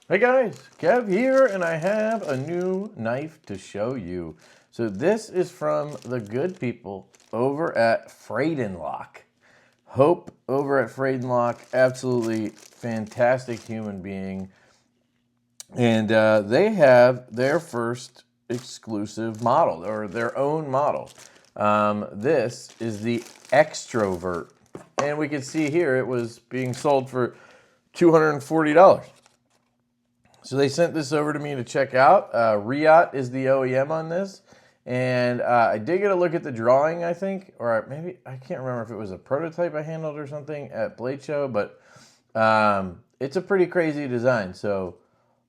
Hey guys, Kev here, and I have a new knife to show you. So this is from the good people over at Fradon Lock. Hope over at Fradon Lock, absolutely fantastic human being. And they have their first exclusive model, or their own model. This is the Extrovert. And we can see here it was being sold for $240. So they sent this over to me to check out. Riot is the OEM on this. And I did get a look at the drawing, I think. Or maybe, I can't remember if it was a prototype I handled or something at Blade Show. But it's a pretty crazy design. So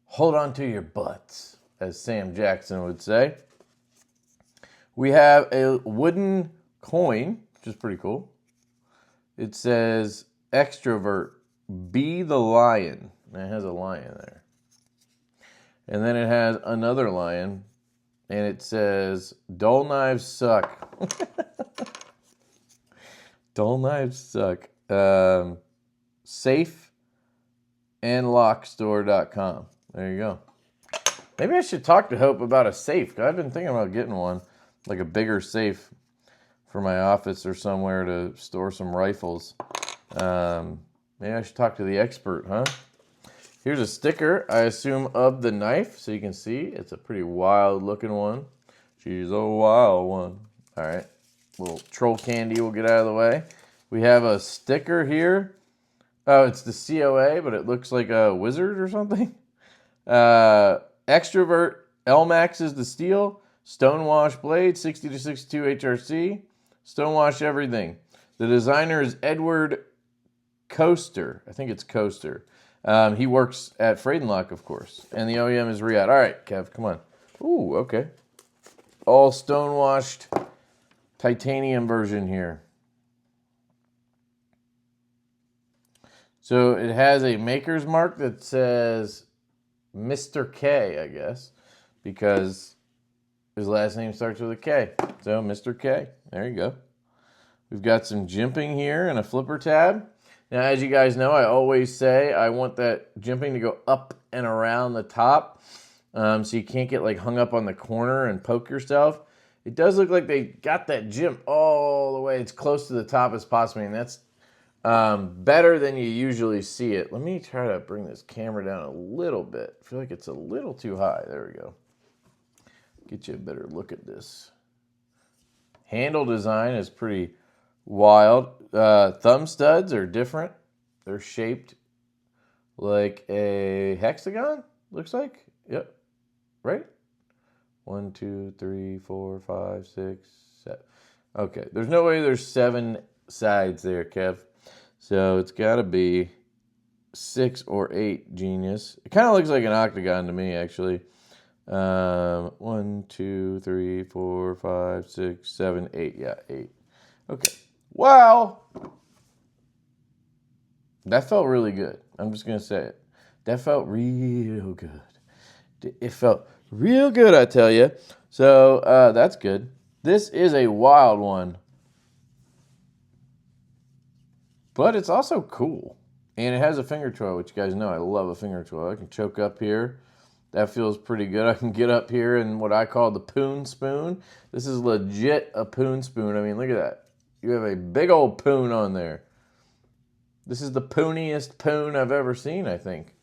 hold on to your butts, as Sam Jackson would say. We have a wooden coin, which is pretty cool. It says, Extrovert, be the lion. And it has a lion there. And then it has another lion, and it says, dull knives suck. Dull knives suck. Safeandlockstore.com. There you go. Maybe I should talk to Hope about a safe, because I've been thinking about getting one, like a bigger safe for my office or somewhere to store some rifles. Maybe I should talk to the expert, huh? Here's a sticker, I assume, of the knife, so you can see it's a pretty wild looking one. She's a wild one. All right, little troll candy will get out of the way. We have a sticker here. Oh, it's the COA, but it looks like a wizard or something. Extrovert, L-Max is the steel. Stonewash blade, 60 to 62 HRC. Stonewash everything. The designer is Edward Koester. I think it's Koester. He works at Fradon Lock, of course. And the OEM is Riot. All right, Kev, come on. Ooh, okay. All stone-washed titanium version here. So it has a maker's mark that says Mr.K, I guess, because his last name starts with a K. So Mr.K, there you go. We've got some jimping here and a flipper tab. Now, as you guys know, I always say I want that jimping to go up and around the top, so you can't get like hung up on the corner and poke yourself. It does look like they got that jimp all the way as close to the top as possible, and that's better than you usually see it. Let me try to bring this camera down a little bit. I feel like it's a little too high. There we go. Get you a better look at this. Handle design is pretty wild. Thumb studs are different. They're shaped like a hexagon, looks like. Yep. Right? 1, 2, 3, 4, 5, 6, 7. Okay. There's no way there's 7 sides there, Kev. So it's got to be 6 or 8, genius. It kind of looks like an octagon to me, actually. 1, 2, 3, 4, 5, 6, 7, 8. Yeah, 8. Okay. Wow. That felt really good. I'm just going to say it. That felt real good. It felt real good, I tell you. So that's good. This is a wild one. But it's also cool. And it has a finger twirl, which you guys know I love a finger twirl. I can choke up here. That feels pretty good. I can get up here in what I call the poon spoon. This is legit a poon spoon. I mean, look at that. You have a big old poon on there. This is the pooniest poon I've ever seen, I think.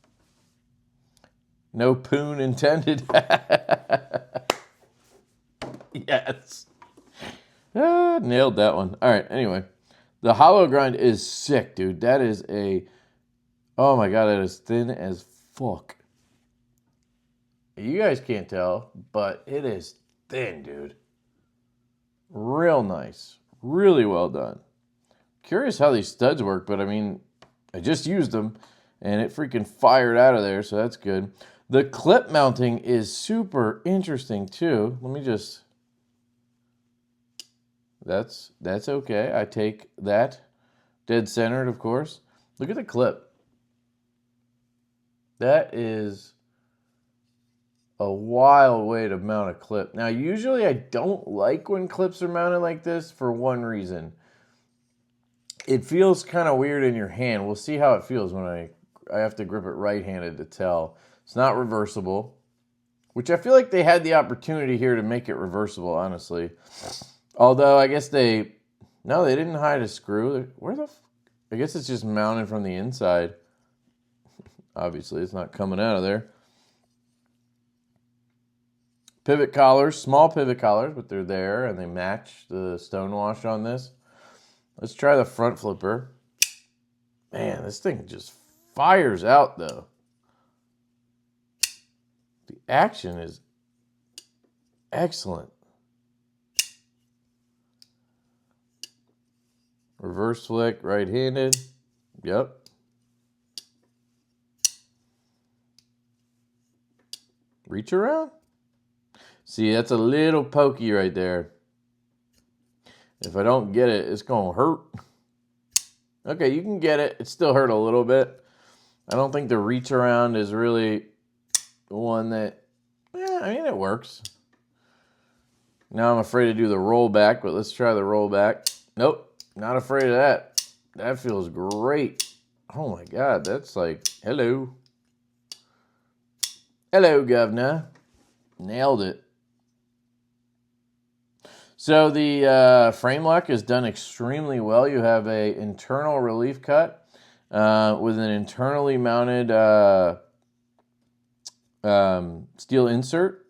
No poon intended. Yes. Nailed that one. All right, anyway. The hollow grind is sick, dude. That is a... Oh my god, that is thin as fuck. You guys can't tell, but it is thin, dude. Real nice. Really well done. Curious how these studs work, but I mean, I just used them, and it freaking fired out of there, so that's good. The clip mounting is super interesting, too. Let me just... That's okay. I take that. Dead centered, of course. Look at the clip. That is a wild way to mount a clip. Now, usually I don't like when clips are mounted like this for one reason. It feels kind of weird in your hand. We'll see how it feels when I I have to grip it right-handed to tell. It's not reversible, which I feel like they had the opportunity here to make it reversible, honestly. Although I guess no, they didn't hide a screw. I guess it's just mounted from the inside. Obviously, it's not coming out of there. Pivot collars, small pivot collars, but they're there and they match the stonewash on this. Let's try the front flipper. Man, this thing just fires out though. The action is excellent. Reverse flick, right-handed. Yep. Reach around. See, that's a little pokey right there. If I don't get it, it's going to hurt. Okay, you can get it. It still hurt a little bit. I don't think the reach around is really the one that, I mean, it works. Now I'm afraid to do the rollback, but let's try the rollback. Nope, not afraid of that. That feels great. Oh my God, that's like, hello. Hello, governor. Nailed it. So the frame lock is done extremely well. You have a internal relief cut with an internally mounted steel insert,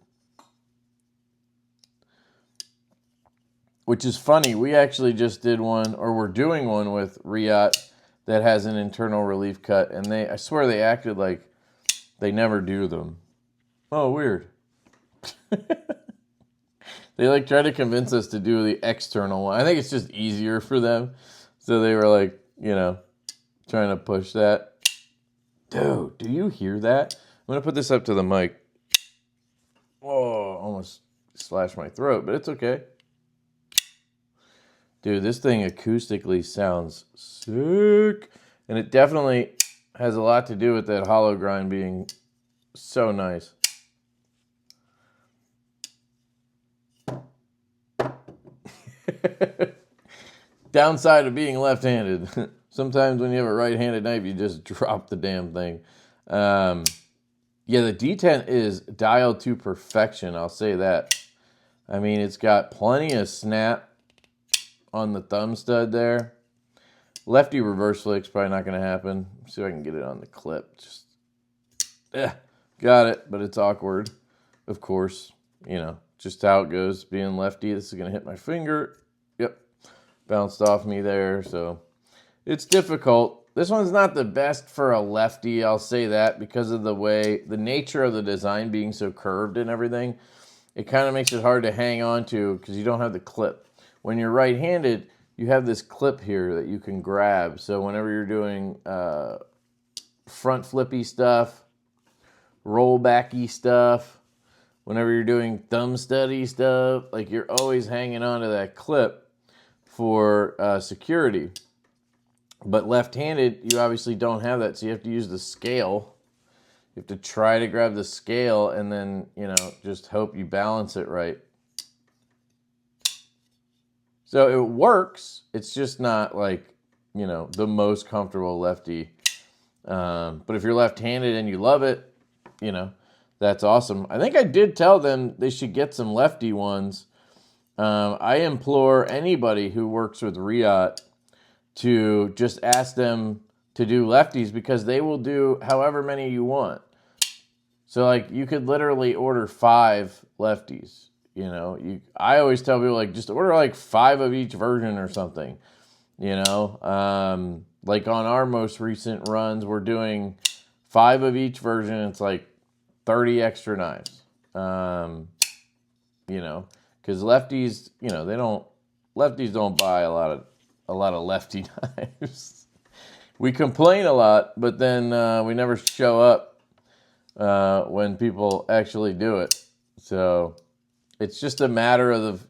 which is funny. We actually just did one, or we're doing one with Riot that has an internal relief cut, and I swear they acted like they never do them. Oh, weird. They like try to convince us to do the external one. I think it's just easier for them. So they were like, trying to push that. Dude, do you hear that? I'm going to put this up to the mic. Oh, almost slashed my throat, but it's okay. Dude, this thing acoustically sounds sick. And it definitely has a lot to do with that hollow grind being so nice. Downside of being left-handed. Sometimes when you have a right-handed knife, you just drop the damn thing. Yeah, the detent is dialed to perfection. I'll say that. I mean, it's got plenty of snap on the thumb stud there. Lefty reverse flick's probably not going to happen. Let's see if I can get it on the clip. Got it, but it's awkward. Of course, just how it goes. Being lefty, this is going to hit my finger. Yep, bounced off me there, so it's difficult. This one's not the best for a lefty, I'll say that, because of the nature of the design being so curved and everything. It kind of makes it hard to hang on to because you don't have the clip. When you're right-handed, you have this clip here that you can grab. So whenever you're doing front flippy stuff, rollbacky stuff, whenever you're doing thumb studdy stuff, like you're always hanging on to that clip for security. But left-handed, you obviously don't have that, so you have to use the scale. You have to try to grab the scale and then, just hope you balance it right. So it works. It's just not like, the most comfortable lefty. But if you're left-handed and you love it, that's awesome. I think I did tell them they should get some lefty ones. I implore anybody who works with Riot to just ask them to do lefties because they will do however many you want. So like you could literally order 5 lefties. I always tell people just order 5 of each version or something. Like on our most recent runs, we're doing 5 of each version. It's 30 extra knives. Because lefties, lefties don't buy a lot of lefty knives. We complain a lot, but then we never show up when people actually do it. So it's just a matter of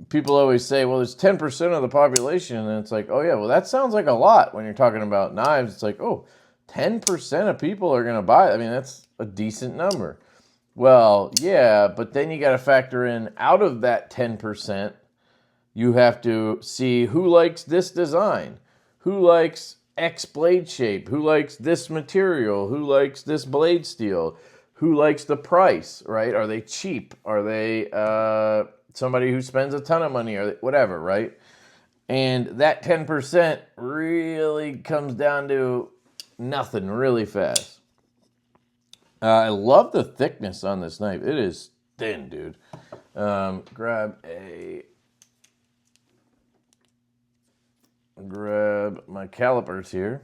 people always say, well, there's 10% of the population, and it's like, oh yeah, well that sounds like a lot when you're talking about knives. It's like, oh, 10% of people are going to buy it. I mean, that's a decent number. Well, yeah, but then you got to factor in out of that 10%, you have to see who likes this design, who likes X blade shape? Who likes this material? Who likes this blade steel? Who likes the price, right? Are they cheap? Are they somebody who spends a ton of money? Or whatever, right? And that 10% really comes down to nothing really fast. I love the thickness on this knife. It is thin, dude. Grab my calipers here.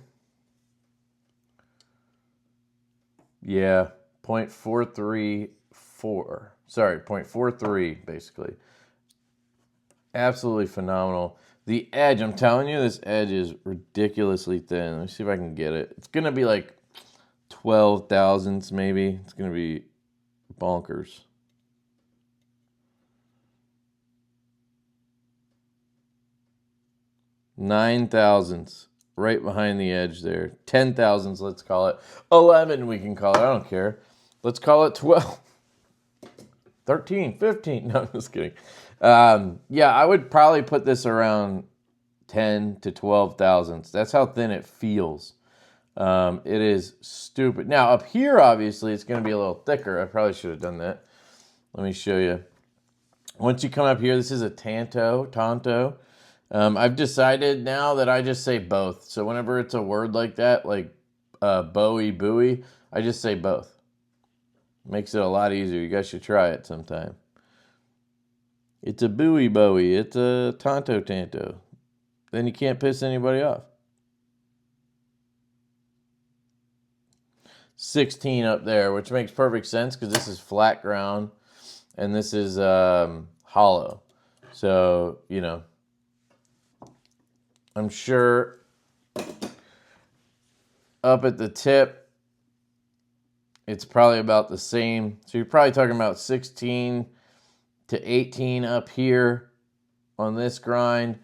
Yeah, 0.434. Sorry, 0.43 basically. Absolutely phenomenal. The edge, I'm telling you, this edge is ridiculously thin. Let me see if I can get it. It's going to be like 12 thousandths maybe. It's going to be bonkers. 9 thousandths right behind the edge there. 10 thousandths, let's call it. 11 we can call it. I don't care. Let's call it 12. 13, 15. No, I'm just kidding. Yeah, I would probably put this around 10 to 12 thousandths. That's how thin it feels. It is stupid. Now, up here, obviously, it's going to be a little thicker. I probably should have done that. Let me show you. Once you come up here, this is a Tanto. I've decided now that I just say both. So whenever it's a word like that, like Bowie, buoy, I just say both. Makes it a lot easier. You guys should try it sometime. It's a buoy, Bowie. It's a Tanto. Then you can't piss anybody off. 16 up there, which makes perfect sense because this is flat ground and this is hollow. So, you know, I'm sure up at the tip, it's probably about the same. So you're probably talking about 16 to 18 up here on this grind.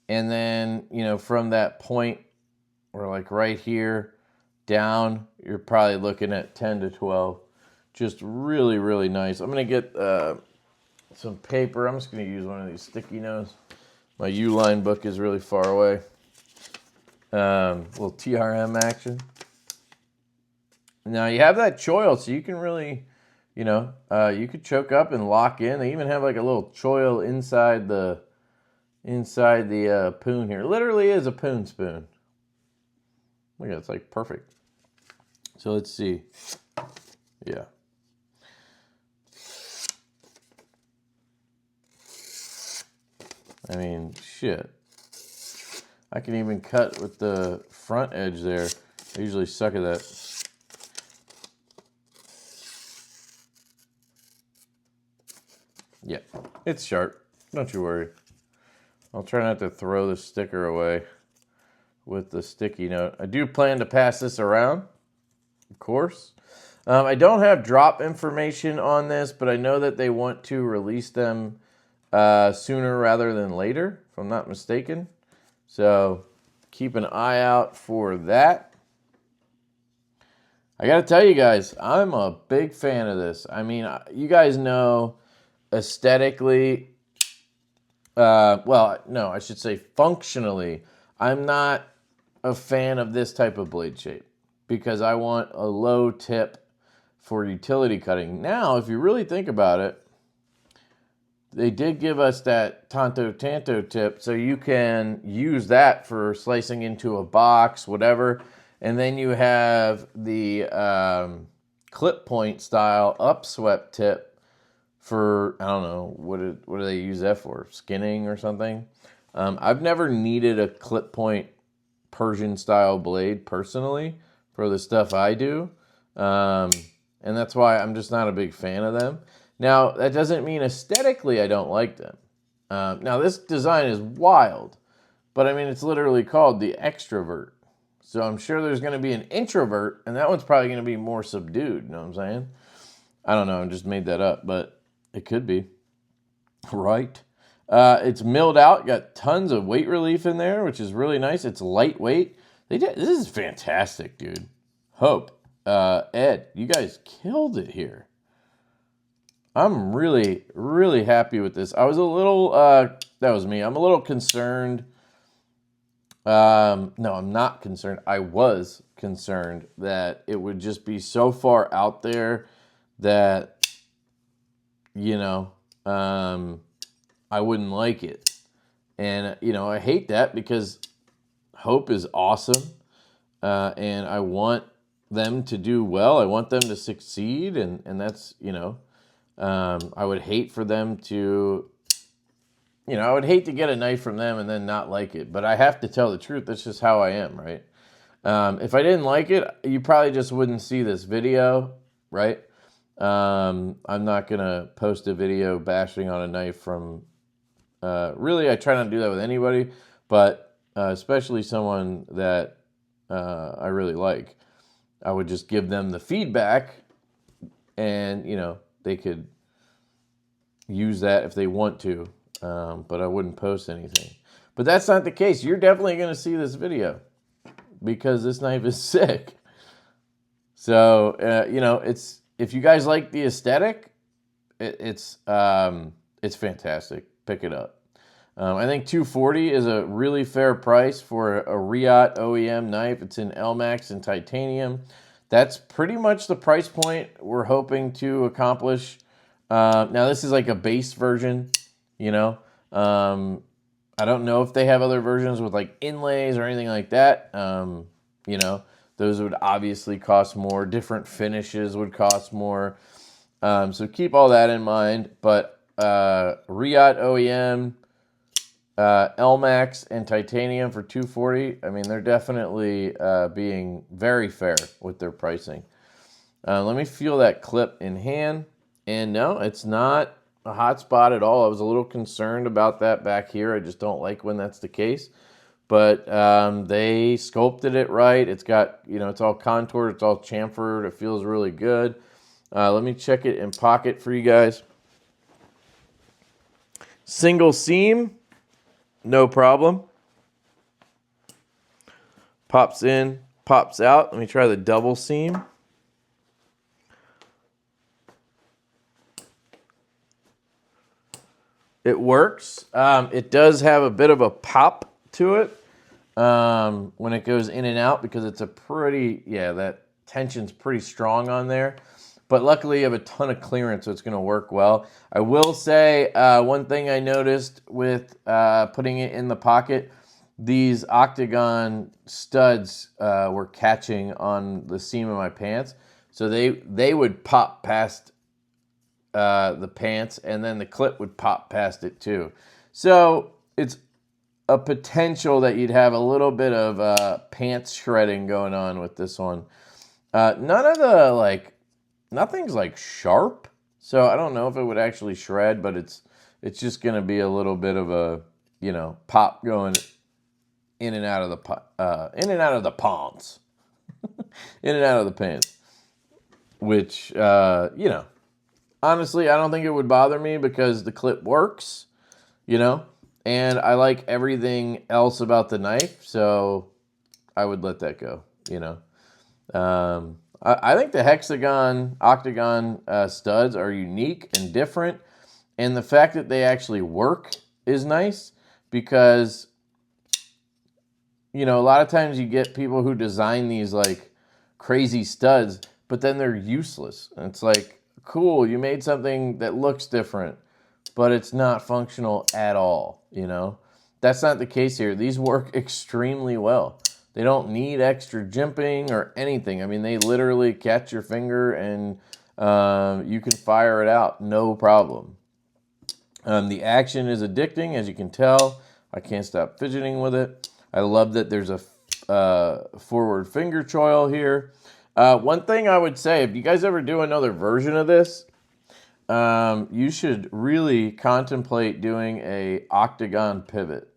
And then, you know, from that point, or like right here down, you're probably looking at 10 to 12. Just really, really nice. I'm going to get some paper. I'm just going to use one of these sticky notes. My U-line book is really far away. Little TRM action. Now you have that choil, so you can really, you know, you could choke up and lock in. They even have like a little choil inside the poon here. Literally is a poon spoon. Look at it, it's like perfect. So let's see. Yeah. I mean, shit. I can even cut with the front edge there. I usually suck at that. Yeah, it's sharp. Don't you worry. I'll try not to throw the sticker away with the sticky note. I do plan to pass this around, of course. I don't have drop information on this, but I know that they want to release them sooner rather than later, if I'm not mistaken. So keep an eye out for that. I got to tell you guys, I'm a big fan of this. I mean, you guys know aesthetically, well, no, I should say functionally, I'm not a fan of this type of blade shape because I want a low tip for utility cutting. Now, if you really think about it, they did give us that Tanto tip, so you can use that for slicing into a box, whatever. And then you have the clip point style upswept tip for, I don't know, what do they use that for? Skinning or something? I've never needed a clip point Persian style blade personally for the stuff I do. And that's why I'm just not a big fan of them. Now, that doesn't mean aesthetically I don't like them. Now, this design is wild, but I mean, it's literally called the Extrovert. So I'm sure there's going to be an introvert, and that one's probably going to be more subdued, you know what I'm saying? I don't know, I just made that up, but it could be. Right? It's milled out, got tons of weight relief in there, which is really nice. It's lightweight. This is fantastic, dude. Hope. Ed, you guys killed it here. I'm really, really happy with this. I was a little, that was me. I'm a little concerned No, I'm not concerned. I was concerned that it would just be so far out there that, you know, I wouldn't like it. And, you know, I hate that because Hope is awesome. And I want them to do well. I want them to succeed. And that's, you know, I would hate for them to, you know, I would hate to get a knife from them and then not like it. But I have to tell the truth. That's just how I am, right? If I didn't like it, you probably just wouldn't see this video, right? I'm not going to post a video bashing on a knife from, really, I try not to do that with anybody, but especially someone that I really like. I would just give them the feedback and, you know, they could use that if they want to, but I wouldn't post anything. But that's not the case. You're definitely going to see this video because this knife is sick. So, you know, it's, if you guys like the aesthetic, it's fantastic. Pick it up. I think $240 is a really fair price for a Riot OEM knife. It's in Elmax and titanium. That's pretty much the price point we're hoping to accomplish. Now, this is like a base version, you know. I don't know if they have other versions with like inlays or anything like that. You know, those would obviously cost more. Different finishes would cost more. So keep all that in mind. But Riot OEM, Elmax, and titanium for $240. I mean, they're definitely being very fair with their pricing. Let me feel that clip in hand. And no, it's not a hot spot at all. I was a little concerned about that back here. I just don't like when that's the case. But they sculpted it right. It's got, you know, it's all contoured. It's all chamfered. It feels really good. Let me check it in pocket for you guys. Single seam, no problem. Pops in, pops out. Let me try the double seam. It works. It does have a bit of a pop to it when it goes in and out because it's a pretty, yeah, that tension's pretty strong on there. But luckily you have a ton of clearance, so it's going to work well. I will say one thing I noticed with putting it in the pocket, these octagon studs were catching on the seam of my pants. So they would pop past the pants, and then the clip would pop past it too. So it's a potential that you'd have a little bit of pants shredding going on with this one. None of the, like, nothing's like sharp, so I don't know if it would actually shred, but it's just going to be a little bit of a, you know, pop going in and out of the pants, in and out of the pants, which you know, honestly, I don't think it would bother me because the clip works, you know, and I like everything else about the knife, so I would let that go, you know. I think the hexagon, octagon studs are unique and different, and the fact that they actually work is nice because, you know, a lot of times you get people who design these like crazy studs, but then they're useless. And it's like, cool, you made something that looks different, but it's not functional at all, you know? That's not the case here. These work extremely well. They don't need extra jimping or anything. I mean, they literally catch your finger and you can fire it out, no problem. The action is addicting, as you can tell. I can't stop fidgeting with it. I love that there's a forward finger choil here. One thing I would say, if you guys ever do another version of this, you should really contemplate doing a octagon pivot.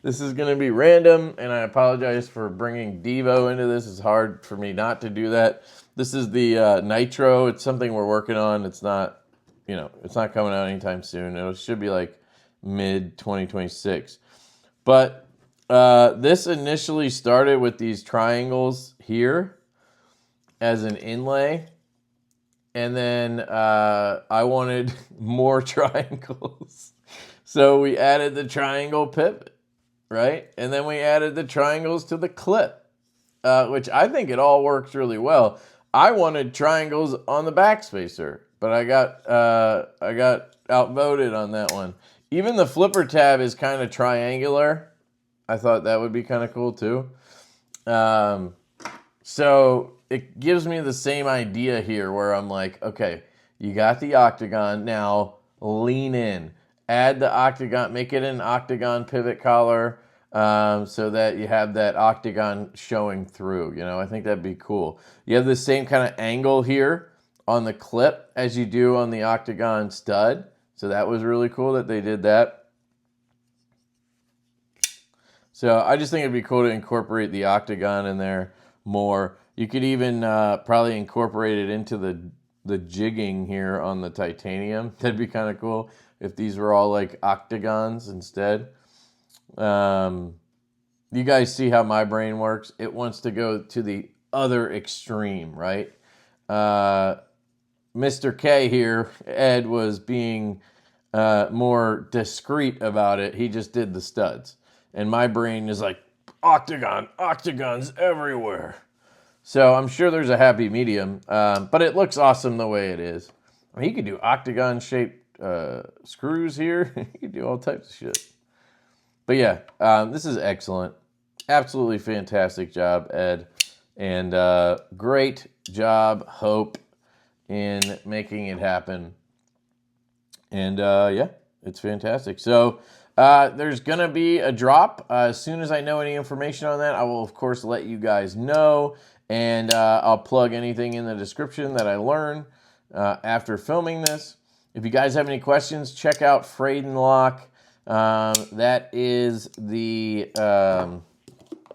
This is going to be random, and I apologize for bringing Divo into this. It's hard for me not to do that. This is the Nitro. It's something we're working on. It's not, you know, it's not coming out anytime soon. It should be like mid-2026. But this initially started with these triangles here as an inlay. And then I wanted more triangles. So we added the triangle pivot. right? And then we added the triangles to the clip, which I think it all works really well. I wanted triangles on the backspacer, but I got outvoted on that one. Even the flipper tab is kind of triangular. I thought that would be kind of cool too. So it gives me the same idea here where I'm like, okay, you got the octagon, now lean in. Add the octagon, make it an octagon pivot collar so that you have that octagon showing through. You know, I think that'd be cool. You have the same kind of angle here on the clip as you do on the octagon stud. So that was really cool that they did that. So I just think it'd be cool to incorporate the octagon in there more. You could even probably incorporate it into the jigging here on the titanium. That'd be kind of cool if these were all like octagons instead. You guys see how my brain works? It wants to go to the other extreme, right? Mr. K here, Ed, was being more discreet about it. He just did the studs. And my brain is like, octagons everywhere. So I'm sure there's a happy medium, but it looks awesome the way it is. I mean, you could do octagon-shaped screws here. You could do all types of shit. But yeah, this is excellent. Absolutely fantastic job, Ed. And great job, Hope, in making it happen. And yeah, it's fantastic. So there's going to be a drop. As soon as I know any information on that, I will, of course, let you guys know. And I'll plug anything in the description that I learn after filming this. If you guys have any questions, check out Fradon Lock. That is the,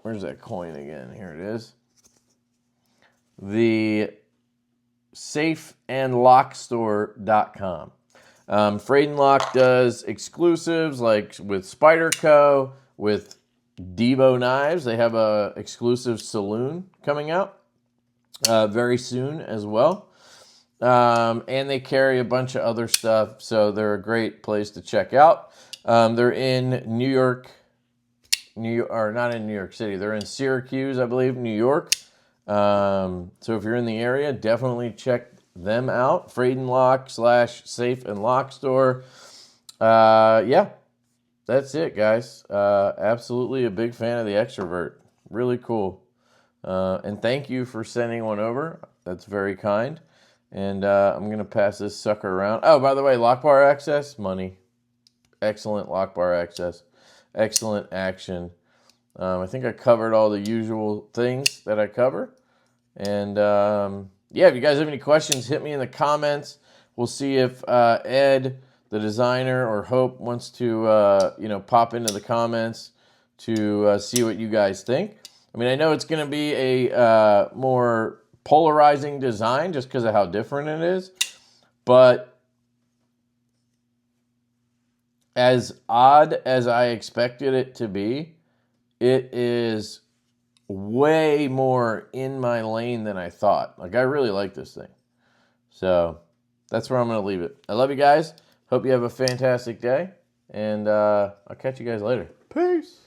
where's that coin again? Here it is. The safeandlockstore.com. Fradon Lock does exclusives like with Spider Co., with Divo knives. They have a exclusive saloon coming out very soon as well. And they carry a bunch of other stuff, so they're a great place to check out. They're in New York, or not in New York City. They're in Syracuse, I believe, New York. So if you're in the area, definitely check them out. Fradon Lock / Safe and Lock Store. Yeah, that's it, guys. Absolutely a big fan of the Extrovert. Really cool. And thank you for sending one over. That's very kind. And I'm going to pass this sucker around. Oh, by the way, lock bar access, money. Excellent lock bar access. Excellent action. I think I covered all the usual things that I cover. And yeah, if you guys have any questions, hit me in the comments. We'll see if Ed, the designer, or Hope wants to pop into the comments to see what you guys think. I mean, I know it's going to be a more polarizing design just because of how different it is. But as odd as I expected it to be, it is way more in my lane than I thought. Like, I really like this thing. So that's where I'm going to leave it. I love you guys. Hope you have a fantastic day. And I'll catch you guys later. Peace.